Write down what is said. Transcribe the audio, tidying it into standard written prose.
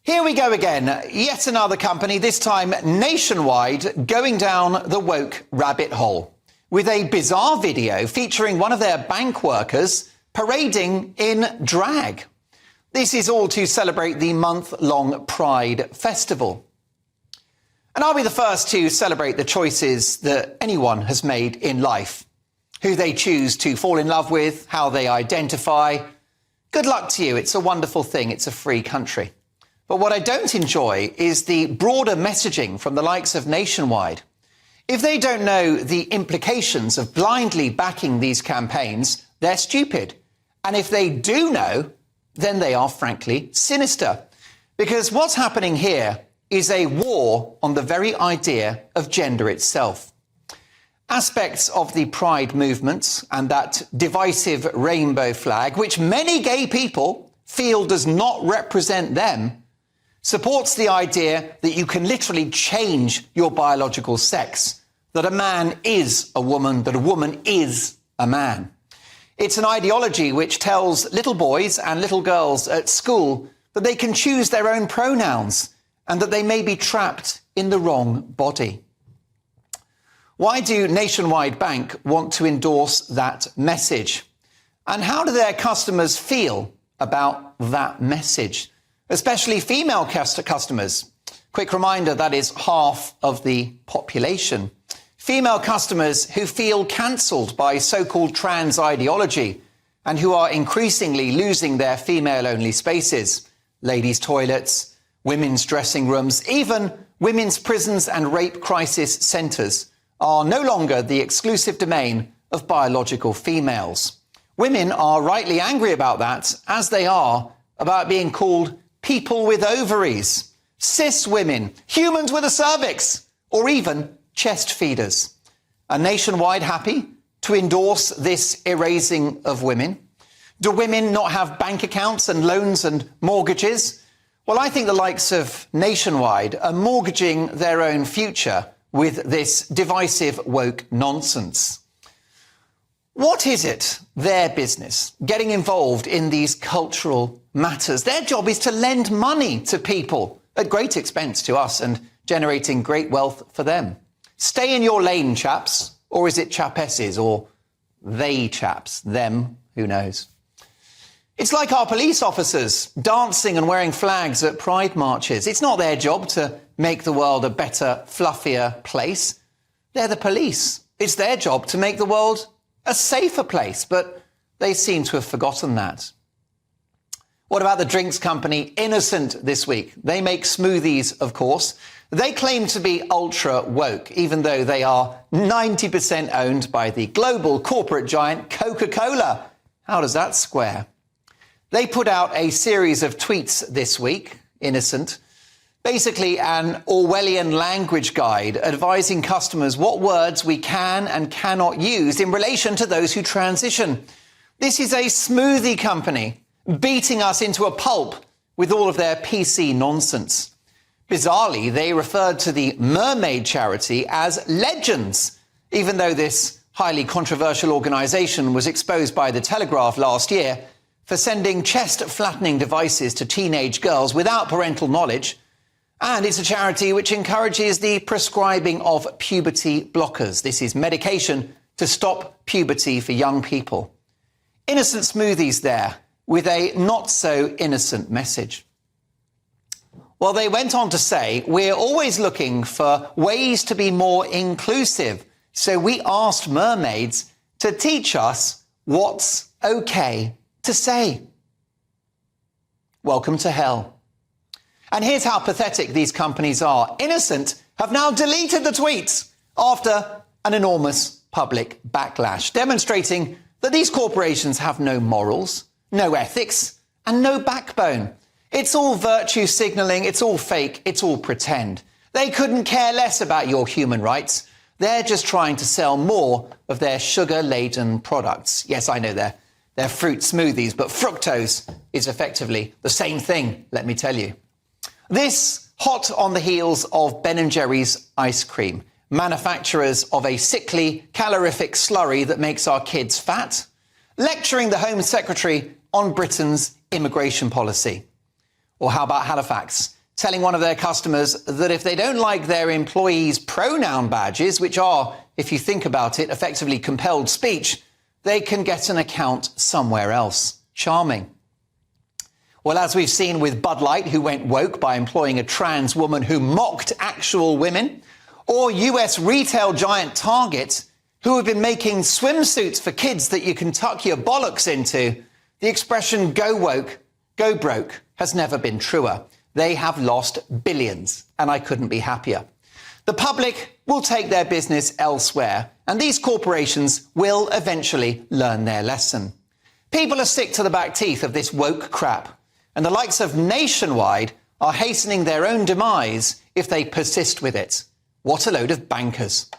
Here we go again. Yet another company, this time nationwide, going down the woke rabbit hole with a bizarre video featuring one of their bank workers parading in drag. This is all to celebrate the month-long Pride Festival. And I'll be the first to celebrate the choices that anyone has made in life. Who they choose to fall in love with, how they identify. Good luck to you. It's a wonderful thing. It's a free country. But what I don't enjoy is the broader messaging from the likes of Nationwide. If they don't know the implications of blindly backing these campaigns, they're stupid. And if they do know, then they are frankly sinister. Because what's happening here is a war on the very idea of gender itself. Aspects of the Pride movement and that divisive rainbow flag, which many gay people feel does not represent them, supports the idea that you can literally change your biological sex, that a man is a woman, that a woman is a man. It's an ideology which tells little boys and little girls at school that they can choose their own pronouns and that they may be trapped in the wrong body. Why do Nationwide Bank want to endorse that message? And how do their customers feel about that message? Especially female customers. Quick reminder, that is half of the population. Female customers who feel cancelled by so-called trans ideology and who are increasingly losing their female-only spaces. Ladies' toilets, women's dressing rooms, even women's prisons and rape crisis centres are no longer the exclusive domain of biological females. Women are rightly angry about that, as they are about being called people with ovaries, cis women, humans with a cervix, or even chest feeders. Are Nationwide happy to endorse this erasing of women? Do women not have bank accounts and loans and mortgages? Well, I think the likes of Nationwide are mortgaging their own future with this divisive woke nonsense. What is it, their business, getting involved in these cultural matters? Their job is to lend money to people at great expense to us and generating great wealth for them. Stay in your lane, chaps. Or is it chapesses or they chaps, them, who knows? It's like our police officers dancing and wearing flags at pride marches. It's not their job to make the world a better, fluffier place. They're the police. It's their job to make the world a safer place, but they seem to have forgotten that. What about the drinks company Innocent this week? They make smoothies, of course. They claim to be ultra woke, even though they are 90% owned by the global corporate giant Coca-Cola. How does that square? They put out a series of tweets this week, Innocent, basically an Orwellian language guide advising customers what words we can and cannot use in relation to those who transition. This is a smoothie company beating us into a pulp with all of their PC nonsense. Bizarrely, they referred to the mermaid charity as Legends, even though this highly controversial organisation was exposed by The Telegraph last year for sending chest-flattening devices to teenage girls without parental knowledge. And it's a charity which encourages the prescribing of puberty blockers. This is medication to stop puberty for young people. Innocent smoothies there with a not-so-innocent message. Well, they went on to say, we're always looking for ways to be more inclusive. So we asked mermaids to teach us what's okay to say. Welcome to hell. And here's how pathetic these companies are. Innocent have now deleted the tweets after an enormous public backlash, demonstrating that these corporations have no morals, no ethics, and no backbone. It's all virtue signalling, it's all fake, it's all pretend. They couldn't care less about your human rights. They're just trying to sell more of their sugar-laden products. Yes, I know they're fruit smoothies, but fructose is effectively the same thing, let me tell you. This hot on the heels of Ben & Jerry's ice cream, manufacturers of a sickly, calorific slurry that makes our kids fat, lecturing the Home Secretary on Britain's immigration policy. Or how about Halifax, telling one of their customers that if they don't like their employees' pronoun badges, which are, if you think about it, effectively compelled speech, they can get an account somewhere else. Charming. Well, as we've seen with Bud Light, who went woke by employing a trans woman who mocked actual women, or US retail giant Target, who have been making swimsuits for kids that you can tuck your bollocks into, the expression go woke, go broke has never been truer. They have lost billions, and I couldn't be happier. The public will take their business elsewhere, and these corporations will eventually learn their lesson. People are sick to the back teeth of this woke crap, and the likes of Nationwide are hastening their own demise if they persist with it. What a load of bankers.